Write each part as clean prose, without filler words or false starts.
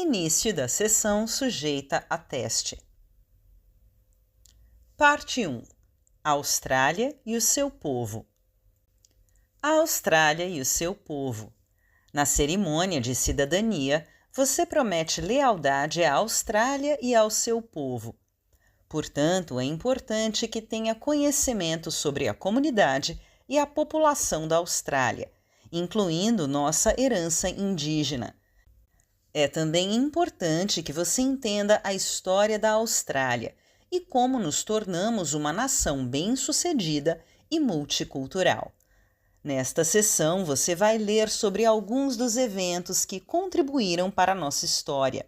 Início da sessão sujeita a teste. Parte 1. Austrália e o seu povo. A Austrália e o seu povo. Na cerimônia de cidadania, você promete lealdade à Austrália e ao seu povo. Portanto, é importante que tenha conhecimento sobre a comunidade e a população da Austrália, incluindo nossa herança indígena. É também importante que você entenda a história da Austrália e como nos tornamos uma nação bem-sucedida e multicultural. Nesta sessão, você vai ler sobre alguns dos eventos que contribuíram para a nossa história.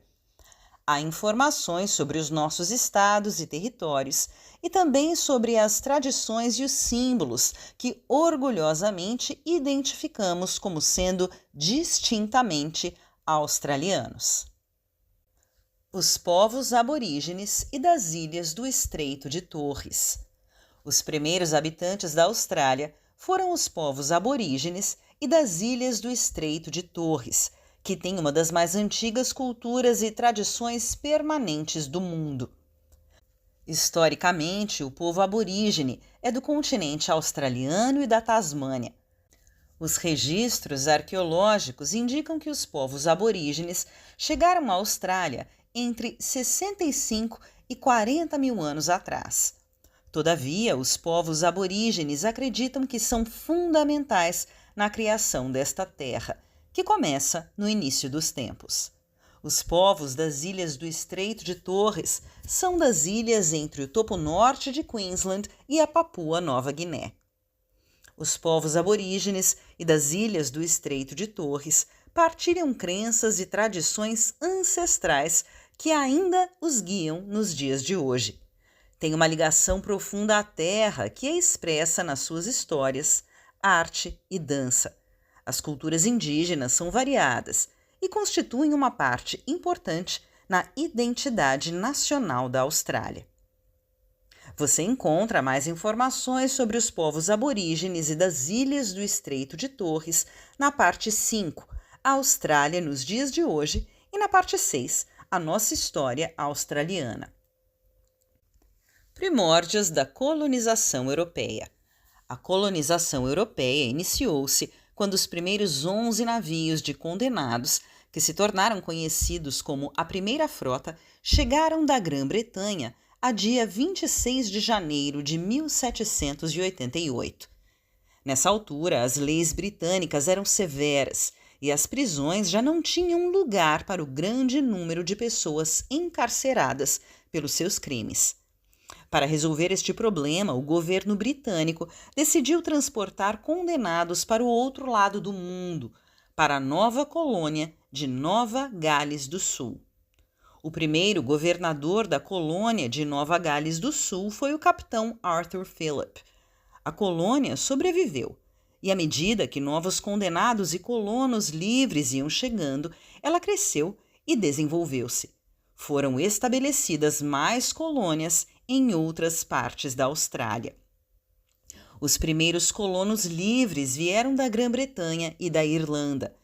Há informações sobre os nossos estados e territórios e também sobre as tradições e os símbolos que orgulhosamente identificamos como sendo distintamente australianos. Os povos aborígenes e das ilhas do Estreito de Torres. Os primeiros habitantes da Austrália foram os povos aborígenes e das ilhas do Estreito de Torres, que tem uma das mais antigas culturas e tradições permanentes do mundo. Historicamente, o povo aborígene é do continente australiano e da Tasmânia. Os registros arqueológicos indicam que os povos aborígenes chegaram à Austrália entre 65 e 40 mil anos atrás. Todavia, os povos aborígenes acreditam que são fundamentais na criação desta terra, que começa no início dos tempos. Os povos das ilhas do Estreito de Torres são das ilhas entre o topo norte de Queensland e a Papua Nova Guiné. Os povos aborígenes e das ilhas do Estreito de Torres partilham crenças e tradições ancestrais que ainda os guiam nos dias de hoje. Tem uma ligação profunda à terra que é expressa nas suas histórias, arte e dança. As culturas indígenas são variadas e constituem uma parte importante na identidade nacional da Austrália. Você encontra mais informações sobre os povos aborígenes e das ilhas do Estreito de Torres na parte 5, a Austrália nos dias de hoje, e na parte 6, a nossa história australiana. Primórdios da colonização europeia. A colonização europeia iniciou-se quando os primeiros 11 navios de condenados, que se tornaram conhecidos como a Primeira Frota, chegaram da Grã-Bretanha a dia 26 de janeiro de 1788. Nessa altura, as leis britânicas eram severas e as prisões já não tinham lugar para o grande número de pessoas encarceradas pelos seus crimes. Para resolver este problema, o governo britânico decidiu transportar condenados para o outro lado do mundo, para a nova colônia de Nova Gales do Sul. O primeiro governador da colônia de Nova Gales do Sul foi o capitão Arthur Phillip. A colônia sobreviveu, e à medida que novos condenados e colonos livres iam chegando, ela cresceu e desenvolveu-se. Foram estabelecidas mais colônias em outras partes da Austrália. Os primeiros colonos livres vieram da Grã-Bretanha e da Irlanda.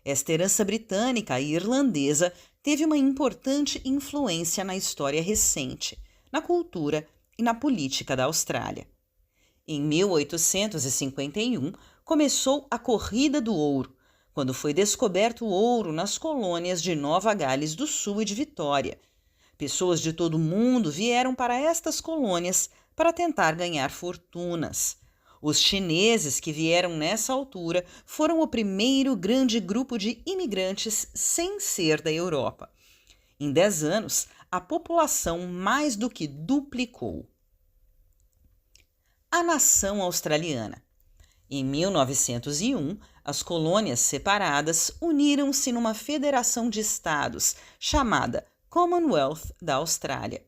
Esta herança britânica e irlandesa teve uma importante influência na história recente, na cultura e na política da Austrália. Em 1851, começou a Corrida do Ouro, quando foi descoberto o ouro nas colônias de Nova Gales do Sul e de Vitória. Pessoas de todo o mundo vieram para estas colônias para tentar ganhar fortunas. Os chineses que vieram nessa altura foram o primeiro grande grupo de imigrantes sem ser da Europa. Em 10 anos, a população mais do que duplicou. A nação australiana. Em 1901, as colônias separadas uniram-se numa federação de estados chamada Commonwealth da Austrália.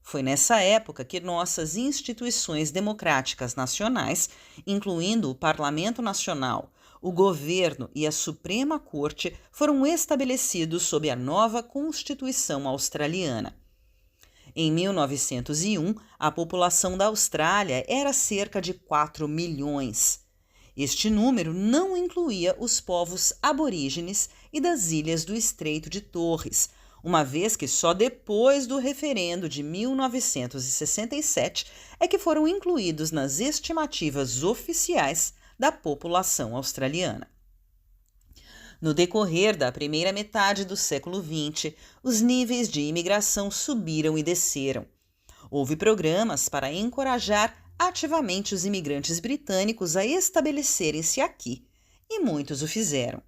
Foi nessa época que nossas instituições democráticas nacionais, incluindo o Parlamento Nacional, o Governo e a Suprema Corte, foram estabelecidos sob a nova Constituição Australiana. Em 1901, a população da Austrália era cerca de 4 milhões. Este número não incluía os povos aborígenes e das ilhas do Estreito de Torres, uma vez que só depois do referendo de 1967 é que foram incluídos nas estimativas oficiais da população australiana. No decorrer da primeira metade do século XX, os níveis de imigração subiram e desceram. Houve programas para encorajar ativamente os imigrantes britânicos a estabelecerem-se aqui, e muitos o fizeram.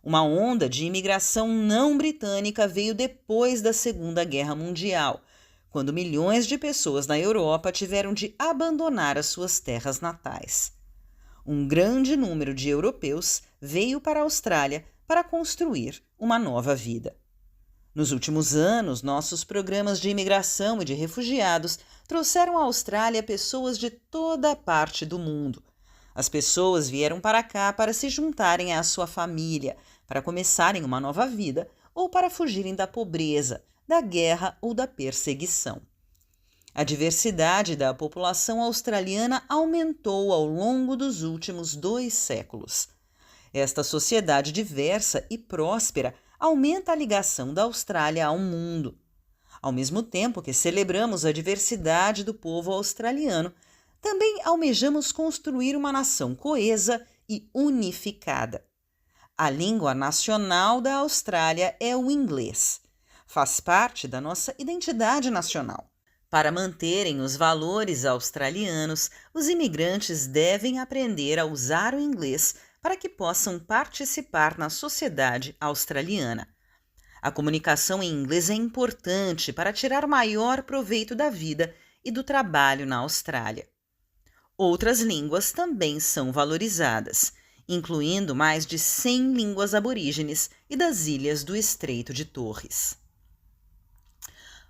Uma onda de imigração não britânica veio depois da Segunda Guerra Mundial, quando milhões de pessoas na Europa tiveram de abandonar as suas terras natais. Um grande número de europeus veio para a Austrália para construir uma nova vida. Nos últimos anos, nossos programas de imigração e de refugiados trouxeram à Austrália pessoas de toda a parte do mundo. As pessoas vieram para cá para se juntarem à sua família, para começarem uma nova vida ou para fugirem da pobreza, da guerra ou da perseguição. A diversidade da população australiana aumentou ao longo dos últimos 2 séculos. Esta sociedade diversa e próspera aumenta a ligação da Austrália ao mundo. Ao mesmo tempo que celebramos a diversidade do povo australiano, também almejamos construir uma nação coesa e unificada. A língua nacional da Austrália é o inglês. Faz parte da nossa identidade nacional. Para manterem os valores australianos, os imigrantes devem aprender a usar o inglês para que possam participar na sociedade australiana. A comunicação em inglês é importante para tirar maior proveito da vida e do trabalho na Austrália. Outras línguas também são valorizadas, incluindo mais de 100 línguas aborígenes e das ilhas do Estreito de Torres.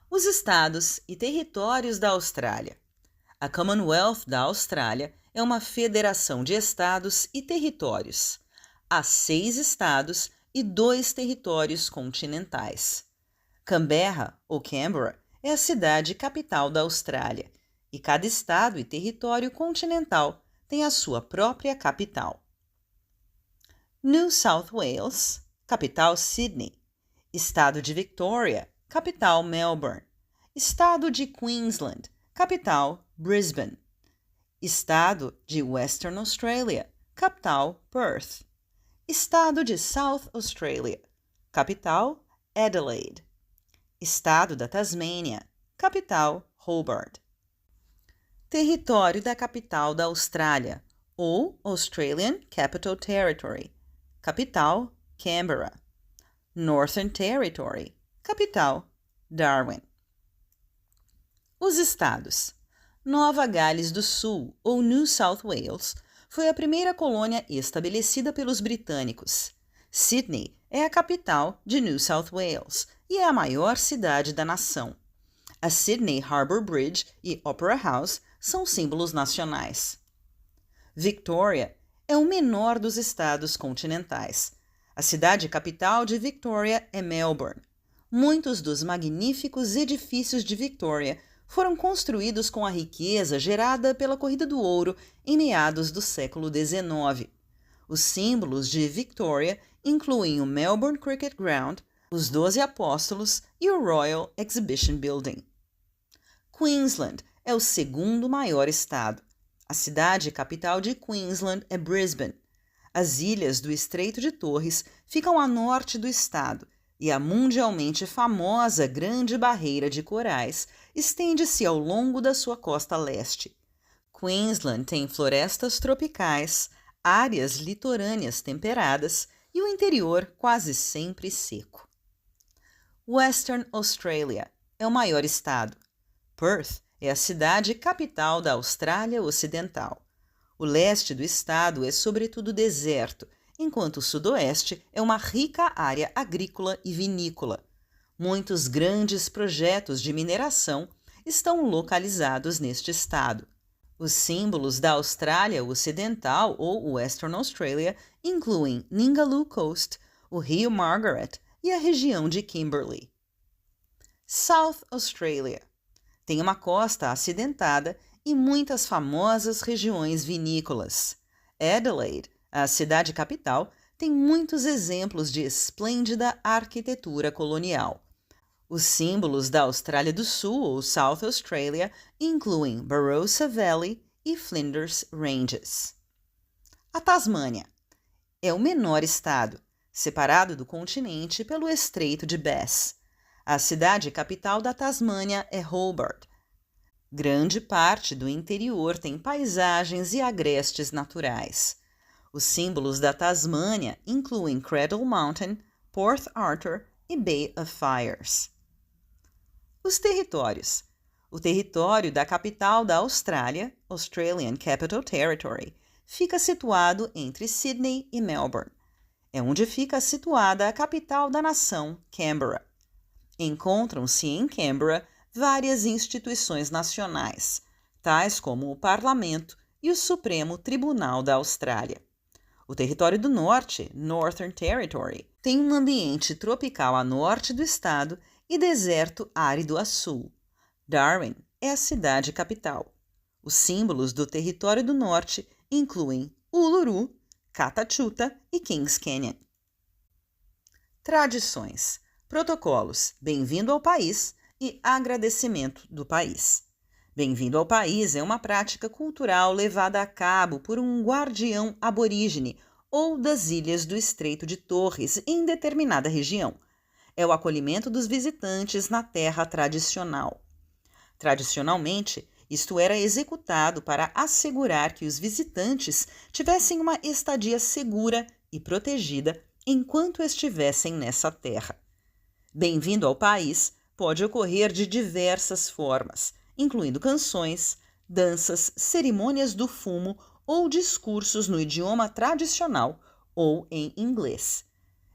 Os estados e territórios da Austrália. A Commonwealth da Austrália é uma federação de estados e territórios. Há 6 estados e 2 territórios continentais. Canberra, ou Canberra, é a cidade capital da Austrália, e cada estado e território continental tem a sua própria capital. New South Wales, capital Sydney. Estado de Victoria, capital Melbourne. Estado de Queensland, capital Brisbane. Estado de Western Australia, capital Perth. Estado de South Australia, capital Adelaide. Estado da Tasmânia, capital Hobart. Território da capital da Austrália, ou Australian Capital Territory, capital Canberra. Northern Territory, capital Darwin. Os estados. Nova Gales do Sul, ou New South Wales, foi a primeira colônia estabelecida pelos britânicos. Sydney é a capital de New South Wales e é a maior cidade da nação. A Sydney Harbour Bridge e Opera House são símbolos nacionais. Victoria é o menor dos estados continentais. A cidade capital de Victoria é Melbourne. Muitos dos magníficos edifícios de Victoria foram construídos com a riqueza gerada pela Corrida do Ouro em meados do século XIX. Os símbolos de Victoria incluem o Melbourne Cricket Ground, os 12 Apóstolos e o Royal Exhibition Building. Queensland é o segundo maior estado. A cidade capital de Queensland é Brisbane. As ilhas do Estreito de Torres ficam a norte do estado e a mundialmente famosa Grande Barreira de Corais estende-se ao longo da sua costa leste. Queensland tem florestas tropicais, áreas litorâneas temperadas e o interior quase sempre seco. Western Australia é o maior estado. Perth é a cidade capital da Austrália Ocidental. O leste do estado é sobretudo deserto, enquanto o sudoeste é uma rica área agrícola e vinícola. Muitos grandes projetos de mineração estão localizados neste estado. Os símbolos da Austrália Ocidental ou Western Australia incluem Ningaloo Coast, o rio Margaret e a região de Kimberley. South Australia tem uma costa acidentada e muitas famosas regiões vinícolas. Adelaide, a cidade capital, tem muitos exemplos de esplêndida arquitetura colonial. Os símbolos da Austrália do Sul, ou South Australia, incluem Barossa Valley e Flinders Ranges. A Tasmânia é o menor estado, separado do continente pelo Estreito de Bass. A cidade capital da Tasmânia é Hobart. Grande parte do interior tem paisagens e agrestes naturais. Os símbolos da Tasmânia incluem Cradle Mountain, Port Arthur e Bay of Fires. Os territórios. O território da capital da Austrália, Australian Capital Territory, fica situado entre Sydney e Melbourne. É onde fica situada a capital da nação, Canberra. Encontram-se em Canberra várias instituições nacionais, tais como o Parlamento e o Supremo Tribunal da Austrália. O território do Norte, Northern Territory, tem um ambiente tropical a norte do estado e deserto árido a sul. Darwin é a cidade capital. Os símbolos do território do Norte incluem Uluru, Catachuta e Kings Canyon. Tradições, protocolos, bem-vindo ao país e agradecimento do país. Bem-vindo ao país é uma prática cultural levada a cabo por um guardião aborígene ou das ilhas do Estreito de Torres em determinada região. É o acolhimento dos visitantes na terra tradicional. Tradicionalmente, isto era executado para assegurar que os visitantes tivessem uma estadia segura e protegida enquanto estivessem nessa terra. Bem-vindo ao país pode ocorrer de diversas formas, incluindo canções, danças, cerimônias do fumo ou discursos no idioma tradicional ou em inglês.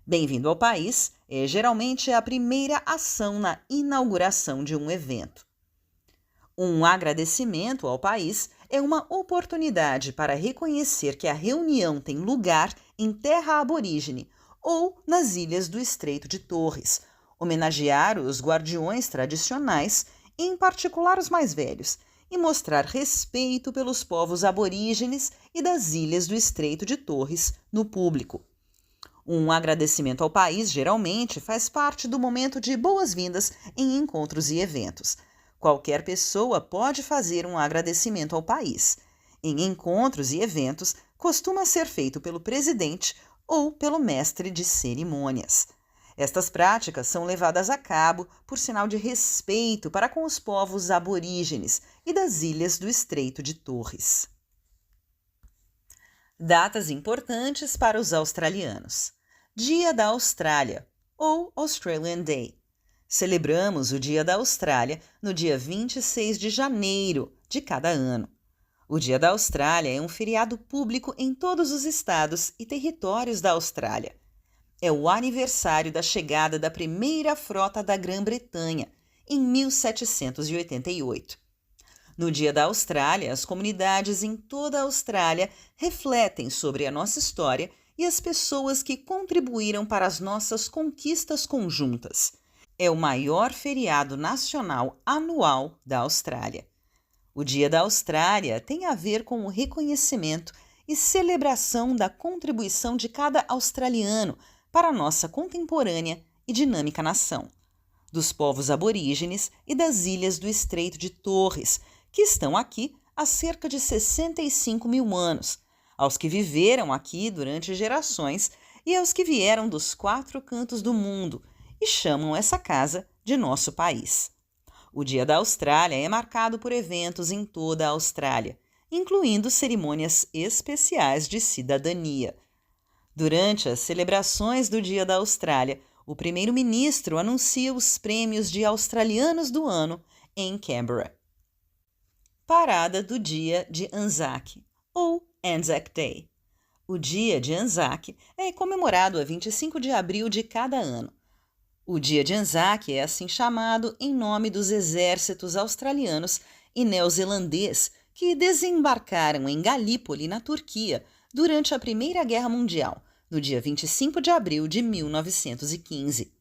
Bem-vindo ao país é geralmente a primeira ação na inauguração de um evento. Um agradecimento ao país é uma oportunidade para reconhecer que a reunião tem lugar em terra aborígene ou nas ilhas do Estreito de Torres, homenagear os guardiões tradicionais, em particular os mais velhos, e mostrar respeito pelos povos aborígenes e das ilhas do Estreito de Torres no público. Um agradecimento ao país geralmente faz parte do momento de boas-vindas em encontros e eventos. Qualquer pessoa pode fazer um agradecimento ao país. Em encontros e eventos, costuma ser feito pelo presidente ou pelo mestre de cerimônias. Estas práticas são levadas a cabo por sinal de respeito para com os povos aborígenes e das ilhas do Estreito de Torres. Datas importantes para os australianos. Dia da Austrália, ou Australian Day. Celebramos o Dia da Austrália no dia 26 de janeiro de cada ano. O Dia da Austrália é um feriado público em todos os estados e territórios da Austrália. É o aniversário da chegada da primeira frota da Grã-Bretanha, em 1788. No Dia da Austrália, as comunidades em toda a Austrália refletem sobre a nossa história e as pessoas que contribuíram para as nossas conquistas conjuntas. É o maior feriado nacional anual da Austrália. O Dia da Austrália tem a ver com o reconhecimento e celebração da contribuição de cada australiano para a nossa contemporânea e dinâmica nação, dos povos aborígenes e das ilhas do Estreito de Torres, que estão aqui há cerca de 65 mil anos, aos que viveram aqui durante gerações e aos que vieram dos 4 cantos do mundo e chamam essa casa de nosso país. O Dia da Austrália é marcado por eventos em toda a Austrália, incluindo cerimônias especiais de cidadania. Durante as celebrações do Dia da Austrália, o primeiro-ministro anuncia os prêmios de Australianos do Ano em Canberra. Parada do Dia de Anzac, ou Anzac Day. O Dia de Anzac é comemorado a 25 de abril de cada ano. O Dia de Anzac é assim chamado em nome dos exércitos australianos e neozelandês que desembarcaram em Galípoli, na Turquia, durante a Primeira Guerra Mundial, no dia 25 de abril de 1915.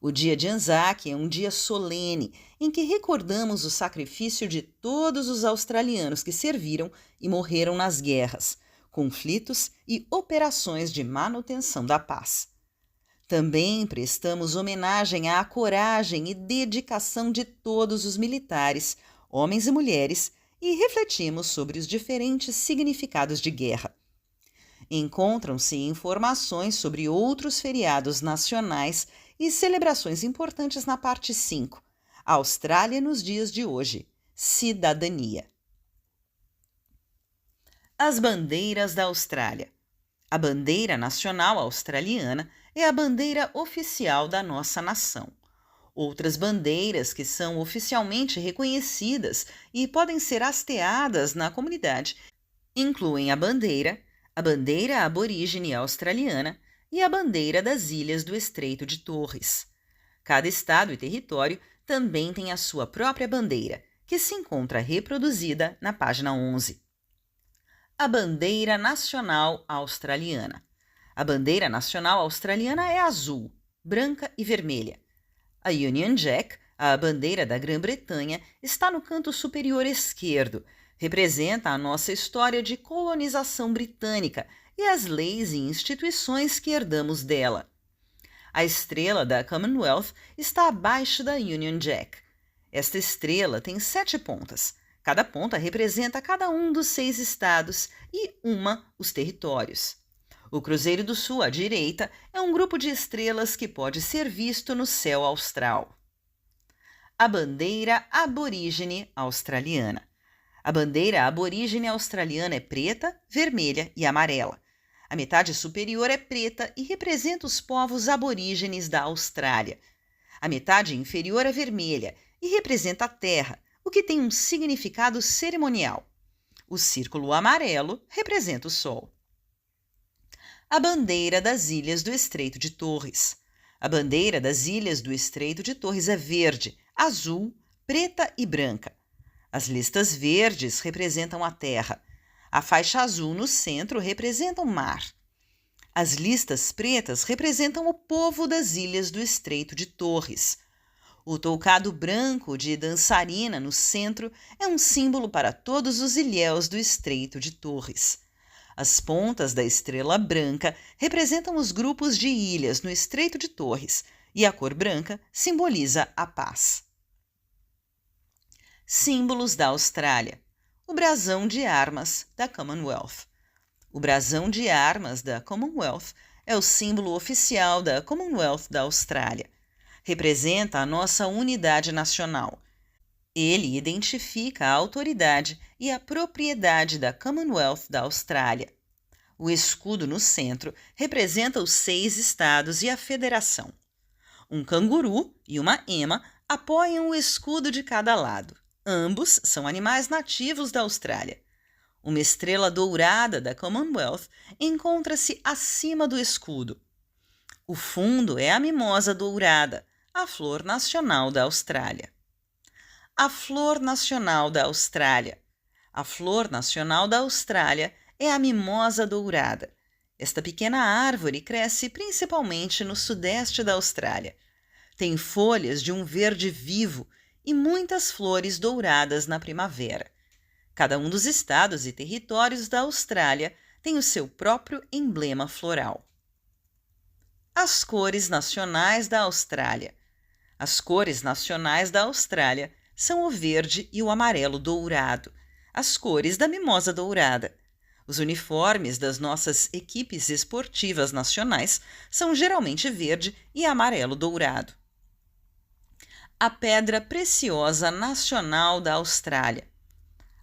O Dia de Anzac é um dia solene em que recordamos o sacrifício de todos os australianos que serviram e morreram nas guerras, conflitos e operações de manutenção da paz. Também prestamos homenagem à coragem e dedicação de todos os militares, homens e mulheres, e refletimos sobre os diferentes significados de guerra. Encontram-se informações sobre outros feriados nacionais e celebrações importantes na parte 5, Austrália nos dias de hoje, cidadania. As bandeiras da Austrália. A bandeira nacional australiana é a bandeira oficial da nossa nação. Outras bandeiras que são oficialmente reconhecidas e podem ser hasteadas na comunidade incluem a bandeira aborígene australiana e a bandeira das Ilhas do Estreito de Torres. Cada estado e território também tem a sua própria bandeira, que se encontra reproduzida na página 11. A bandeira nacional australiana. A bandeira nacional australiana é azul, branca e vermelha. A Union Jack, a bandeira da Grã-Bretanha, está no canto superior esquerdo. Representa a nossa história de colonização britânica e as leis e instituições que herdamos dela. A estrela da Commonwealth está abaixo da Union Jack. Esta estrela tem 7 pontas. Cada ponta representa cada um dos 6 estados e os territórios. O Cruzeiro do Sul, à direita, é um grupo de estrelas que pode ser visto no céu austral. A bandeira aborígene australiana. A bandeira aborígene australiana é preta, vermelha e amarela. A metade superior é preta e representa os povos aborígenes da Austrália. A metade inferior é vermelha e representa a terra, o que tem um significado cerimonial. O círculo amarelo representa o sol. A bandeira das Ilhas do Estreito de Torres. A bandeira das Ilhas do Estreito de Torres é verde, azul, preta e branca. As listas verdes representam a terra. A faixa azul no centro representa o mar. As listas pretas representam o povo das Ilhas do Estreito de Torres. O toucado branco de dançarina no centro é um símbolo para todos os ilhéus do Estreito de Torres. As pontas da estrela branca representam os grupos de ilhas no Estreito de Torres e a cor branca simboliza a paz. Símbolos da Austrália. O brasão de armas da Commonwealth. O brasão de armas da Commonwealth é o símbolo oficial da Commonwealth da Austrália. Representa a nossa unidade nacional. Ele identifica a autoridade e a propriedade da Commonwealth da Austrália. O escudo no centro representa os 6 estados e a federação. Um canguru e uma ema apoiam o escudo de cada lado. Ambos são animais nativos da Austrália. Uma estrela dourada da Commonwealth encontra-se acima do escudo. O fundo é a mimosa dourada, a flor nacional da Austrália. A flor nacional da Austrália. A flor nacional da Austrália é a mimosa dourada. Esta pequena árvore cresce principalmente no sudeste da Austrália. Tem folhas de um verde vivo e muitas flores douradas na primavera. Cada um dos estados e territórios da Austrália tem o seu próprio emblema floral. As cores nacionais da Austrália. As cores nacionais da Austrália são o verde e o amarelo dourado, as cores da mimosa dourada. Os uniformes das nossas equipes esportivas nacionais são geralmente verde e amarelo dourado. A pedra preciosa nacional da Austrália.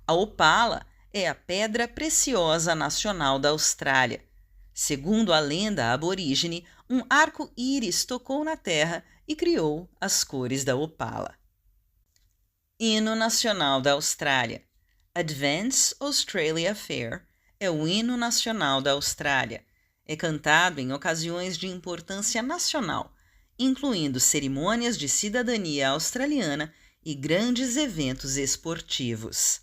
A opala é a pedra preciosa nacional da Austrália. Segundo a lenda aborígene, um arco-íris tocou na terra e criou as cores da opala. Hino nacional da Austrália. Advance Australia Fair é o hino nacional da Austrália. É cantado em ocasiões de importância nacional, incluindo cerimônias de cidadania australiana e grandes eventos esportivos.